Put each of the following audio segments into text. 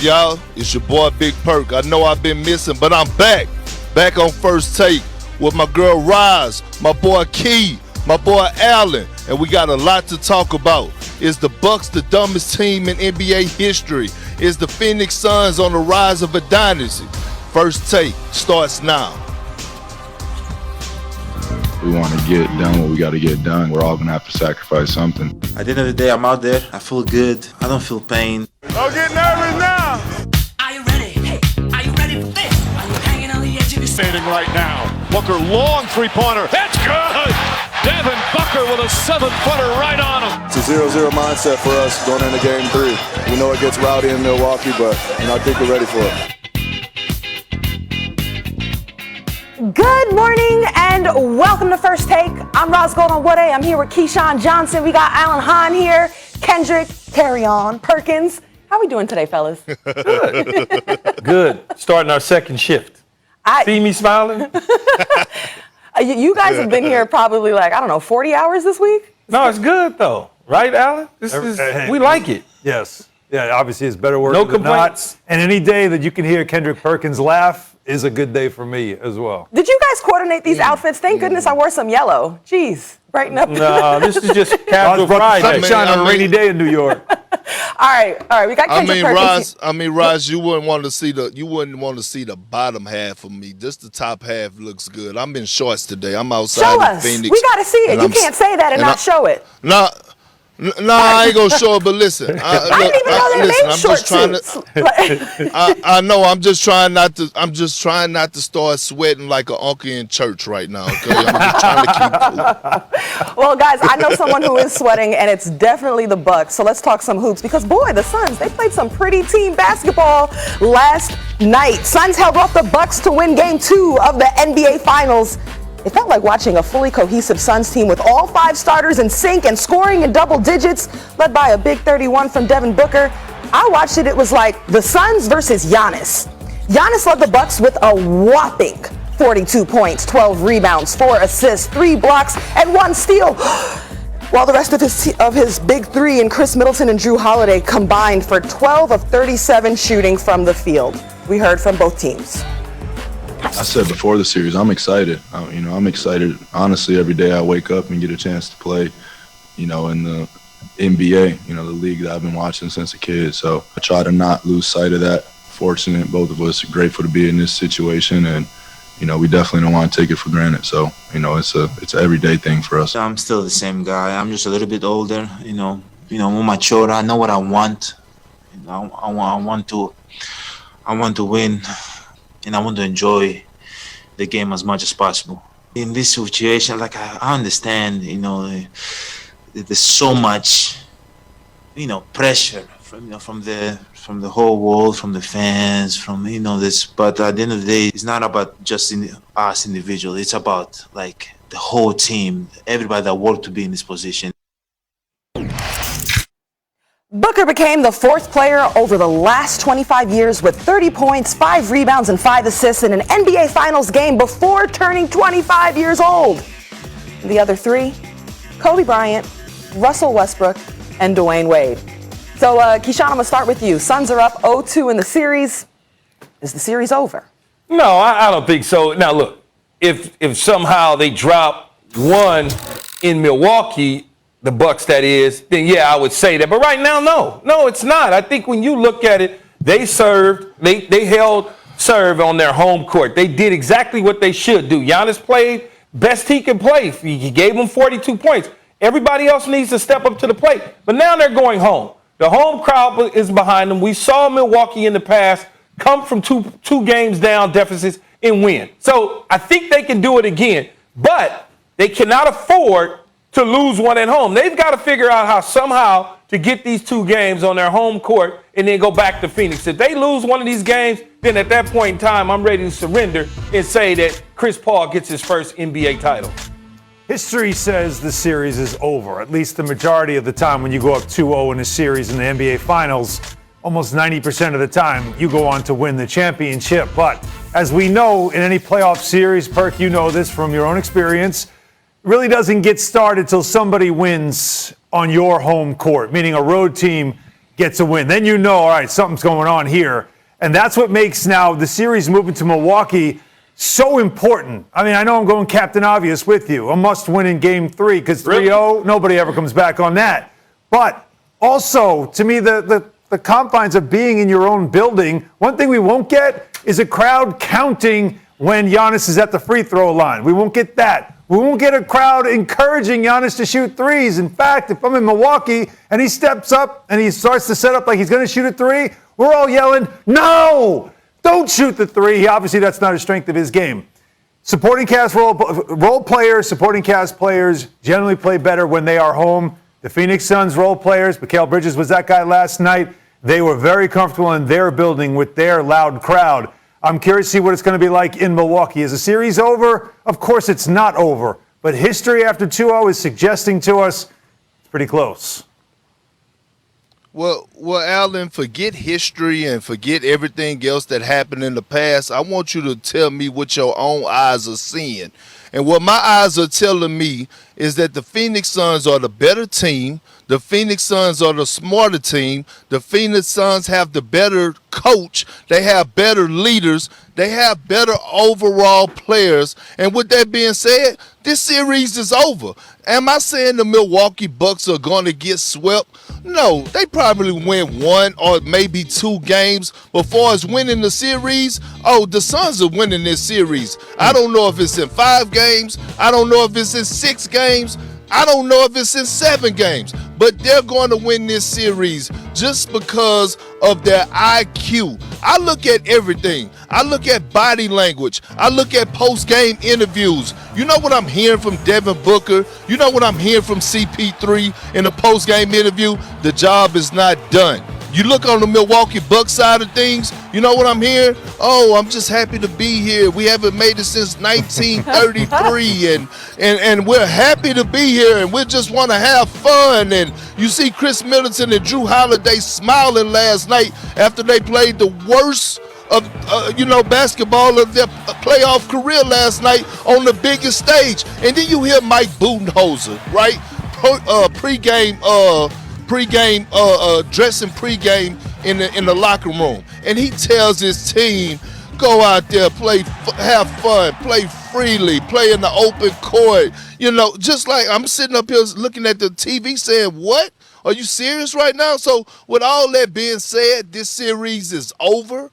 Y'all, it's your boy Big Perk. I know I've been missing, but I'm back on First Take with my girl Roz, my boy Key, my boy Allen, and we got a lot to talk about. Is the Bucks the dumbest team in NBA history? Is the Phoenix Suns on the rise of a dynasty? First Take starts now. We want to get done what we got to get done. We're all going to have to sacrifice something. At the end of the day, I'm out there. I feel good. I don't feel pain. Don't get nervous now. Are you ready? Hey, are you ready for this? Are you hanging on the edge of your seat? Standing right now. Booker, long three-pointer. That's good. Devin Booker with a 7-footer right on him. It's a 0-0 mindset for us going into Game 3. We know it gets rowdy in Milwaukee, but I think we're ready for it. Good morning and welcome to First Take. I'm Roz Gold-on-Woode. I'm here with Keyshawn Johnson. We got Alan Hahn here, Kendrick, Carry On, Perkins. How we doing today, fellas? Good. Starting our second shift. See me smiling? You guys have been here probably 40 hours this week? No, it's good though. Right, Alan? We like it. Yes. Yeah, obviously it's better work No than complaints. not. And any day that you can hear Kendrick Perkins laugh is a good day for me as well. Did you guys coordinate these outfits? Thank goodness I wore some yellow. Jeez, brighten up. No, this is just casual Friday. Sunshine on a rainy day in New York. All right. We got Kendrick Perkins. Roz, you wouldn't want to see the bottom half of me. Just the top half looks good. I'm in shorts today. I'm outside Show in us. Phoenix. We got to see it. You can't say that and not show it. No, I ain't gonna show it. But listen, I didn't even know they made short suits. I know. I'm just trying not to start sweating like an uncle in church right now. Okay, I'm just trying to keep cool. Well, guys, I know someone who is sweating, and it's definitely the Bucks. So let's talk some hoops because, boy, the Suns, they played some pretty team basketball last night. Suns held off the Bucks to win Game 2 of the NBA Finals. It felt like watching a fully cohesive Suns team with all 5 starters in sync and scoring in double digits, led by a big 31 from Devin Booker. I watched it. It was like the Suns versus Giannis. Giannis led the Bucks with a whopping 42 points, 12 rebounds, 4 assists, 3 blocks, and 1 steal. While the rest of his big 3 and Chris Middleton and Drew Holiday combined for 12 of 37 shooting from the field. We heard from both teams. I said before the series, I'm excited. I'm excited. Honestly, every day I wake up and get a chance to play, in the NBA, the league that I've been watching since a kid. So I try to not lose sight of that. Fortunate, both of us are grateful to be in this situation, and we definitely don't want to take it for granted. So it's an everyday thing for us. I'm still the same guy. I'm just a little bit older. More mature. I know what I want. I want to win. And I want to enjoy the game as much as possible. In this situation, I understand, there's so much, pressure from the whole world, from the fans, from this. But at the end of the day, it's not about just us individually. It's about the whole team, everybody that worked to be in this position. Booker became the 4th player over the last 25 years with 30 points, 5 rebounds, and 5 assists in an NBA Finals game before turning 25 years old. The other 3, Kobe Bryant, Russell Westbrook, and Dwayne Wade. So, Keyshawn, I'm going to start with you. Suns are up 0-2 in the series. Is the series over? No, I don't think so. Now, look, if somehow they drop 1 in Milwaukee, the Bucks, that is, then yeah, I would say that. But right now, no, it's not. I think when you look at it, they held serve on their home court. They did exactly what they should do. Giannis played best he could play. He gave them 42 points. Everybody else needs to step up to the plate. But now they're going home. The home crowd is behind them. We saw Milwaukee in the past come from two games down deficits and win. So I think they can do it again. But they cannot afford to lose 1 at home. They've got to figure out how somehow to get these 2 games on their home court and then go back to Phoenix. If they lose 1 of these games, then at that point in time, I'm ready to surrender and say that Chris Paul gets his first NBA title. History says the series is over, at least the majority of the time when you go up 2-0 in a series in the NBA Finals. Almost 90% of the time, you go on to win the championship. But as we know, in any playoff series, Perk, you know this from your own experience, really doesn't get started till somebody wins on your home court, meaning a road team gets a win. Then you know, all right, something's going on here. And that's what makes now the series moving to Milwaukee so important. I mean, I know I'm going Captain Obvious with you. A must win in game 3 because 3-0, nobody ever comes back on that. But also, to me, the confines of being in your own building, one thing we won't get is a crowd counting when Giannis is at the free throw line. We won't get that. We won't get a crowd encouraging Giannis to shoot threes. In fact, if I'm in Milwaukee and he steps up and he starts to set up like he's going to shoot a three, we're all yelling, no, don't shoot the three. Obviously, that's not a strength of his game. Supporting cast role players, supporting cast players generally play better when they are home. The Phoenix Suns role players, Mikal Bridges was that guy last night. They were very comfortable in their building with their loud crowd. I'm curious to see what it's going to be like in Milwaukee. Is the series over? Of course it's not over. But history after 2-0 is suggesting to us it's pretty close. Well, Alan, forget history and forget everything else that happened in the past. I want you to tell me what your own eyes are seeing. And what my eyes are telling me is that the Phoenix Suns are the better team. The Phoenix Suns are the smarter team. The Phoenix Suns have the better coach. They have better leaders. They have better overall players. And with that being said, this series is over. Am I saying the Milwaukee Bucks are going to get swept? No, they probably win 1 or maybe 2 games. But as far as winning the series, the Suns are winning this series. I don't know if it's in 5 games. I don't know if it's in 6 games. I don't know if it's in 7 games, but they're going to win this series just because of their IQ. I look at everything. I look at body language. I look at post-game interviews. You know what I'm hearing from Devin Booker? You know what I'm hearing from CP3 in a post-game interview? The job is not done. You look on the Milwaukee Bucks side of things, you know what I'm hearing? Oh, I'm just happy to be here. We haven't made it since 1933, and we're happy to be here, and we just want to have fun. And you see Chris Middleton and Drew Holiday smiling last night after they played the worst of basketball of their playoff career last night on the biggest stage. And then you hear Mike Budenholzer, right? Dressing pregame in the locker room, and he tells his team, go out there, have fun, play freely, play in the open court. You know, just like I'm sitting up here looking at the TV saying, what? Are you serious right now? So with all that being said, this series is over.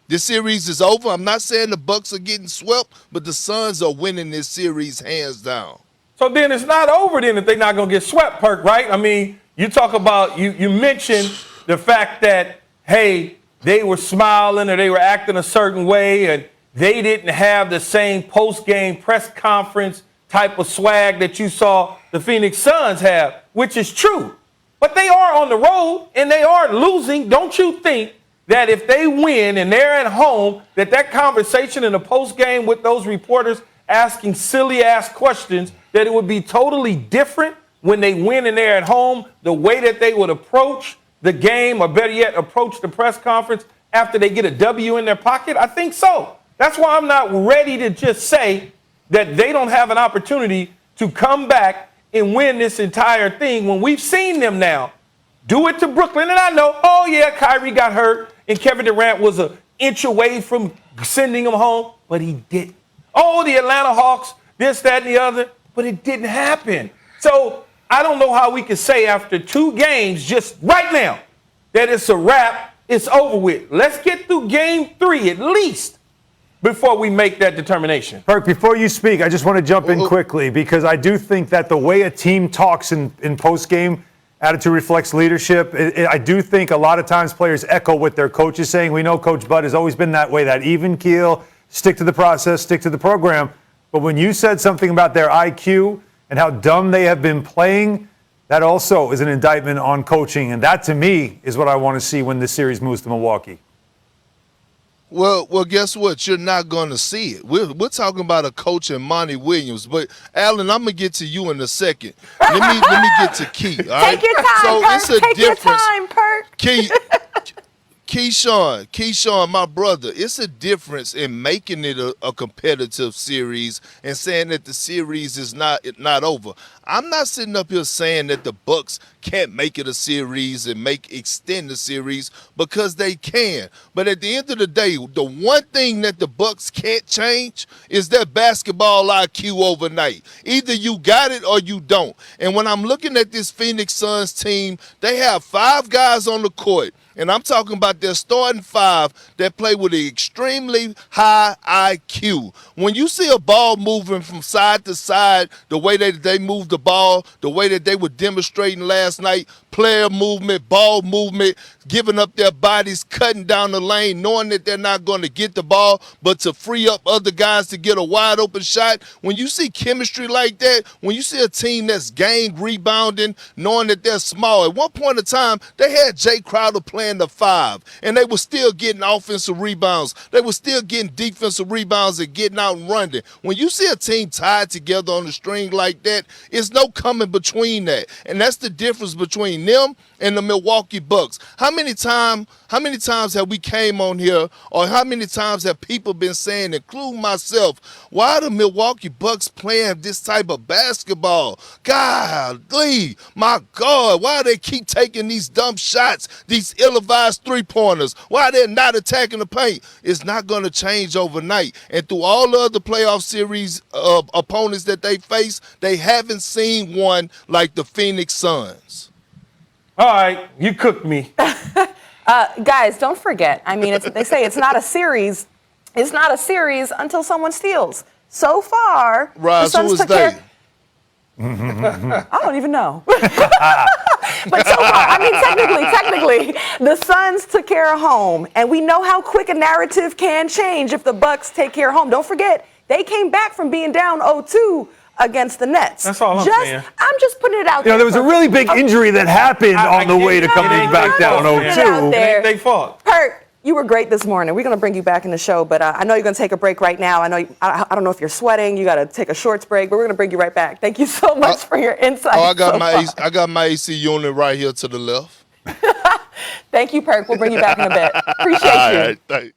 This series is over. I'm not saying the Bucks are getting swept, but the Suns are winning this series hands down. So then it's not over then if they're not going to get swept, Perk, right? I mean, you talk about, you mentioned the fact that, hey, they were smiling or they were acting a certain way and they didn't have the same post-game press conference type of swag that you saw the Phoenix Suns have, which is true. But they are on the road and they are losing. Don't you think that if they win and they're at home, that conversation in the post-game with those reporters asking silly-ass questions, that it would be totally different when they win and they're at home, the way that they would approach the game, or better yet, approach the press conference after they get a W in their pocket? I think so. That's why I'm not ready to just say that they don't have an opportunity to come back and win this entire thing when we've seen them now do it to Brooklyn. And I know, oh yeah, Kyrie got hurt and Kevin Durant was an inch away from sending him home, but he didn't. Oh, the Atlanta Hawks, this, that, and the other, but it didn't happen. So I don't know how we can say after 2 games just right now that it's a wrap, it's over with. Let's get through game 3 at least before we make that determination. Perk, before you speak, I just want to jump in quickly because I do think that the way a team talks in post-game, attitude reflects leadership. I do think a lot of times players echo what their coach is saying. We know Coach Bud has always been that way, that even keel, stick to the process, stick to the program. But when you said something about their IQ and how dumb they have been playing, that also is an indictment on coaching. And that, to me, is what I want to see when this series moves to Milwaukee. Well, guess what? You're not going to see it. We're talking about a coach in Monty Williams. But, Alan, I'm going to get to you in a second. Let me get to Key. All right? Take your time, so Perk. It's a Take difference. Your time, Perk. Keyshawn, my brother, it's a difference in making it a competitive series and saying that the series is not over. I'm not sitting up here saying that the Bucks can't make it a series and extend the series, because they can. But at the end of the day, the one thing that the Bucks can't change is their basketball IQ overnight. Either you got it or you don't. And when I'm looking at this Phoenix Suns team, they have 5 guys on the court. And I'm talking about their starting 5 that play with an extremely high IQ. When you see a ball moving from side to side, the way that they move the ball, the way that they were demonstrating last night, player movement, ball movement, giving up their bodies, cutting down the lane, knowing that they're not going to get the ball, but to free up other guys to get a wide open shot. When you see chemistry like that, when you see a team that's gang rebounding, knowing that they're small. At one point in time, they had Jay Crowder playing the 5, and they were still getting offensive rebounds. They were still getting defensive rebounds and getting out and running. When you see a team tied together on the string like that, it's no coming between that. And that's the difference between them and the Milwaukee Bucks. How many times have we came on here, or how many times have people been saying, including myself, why are the Milwaukee Bucks playing this type of basketball? Golly, my God, why do they keep taking these dumb shots, these ill-advised three-pointers? Why they're not attacking the paint? It's not going to change overnight. And through all the other playoff series opponents that they face, they haven't seen one like the Phoenix Suns. All right, you cooked me. Guys, don't forget. I mean, they say it's not a series. It's not a series until someone steals. So far, Roz, the Suns who is took they? care. I don't even know. But so far, I mean, technically, the Suns took care of home, and we know how quick a narrative can change if the Bucks take care of home. Don't forget, they came back from being down 0-2 against the Nets. That's all I'm saying. I'm just putting it out there. There was a really big injury that happened on the way to coming back down 0-2. It ain't their fault. Perk, you were great this morning. We're going to bring you back in the show, but I know you're going to take a break right now. I don't know if you're sweating. You got to take a shorts break, but we're going to bring you right back. Thank you so much for your insight. I got my AC unit right here to the left. Thank you, Perk. We'll bring you back in a bit. Appreciate you. All right, thanks.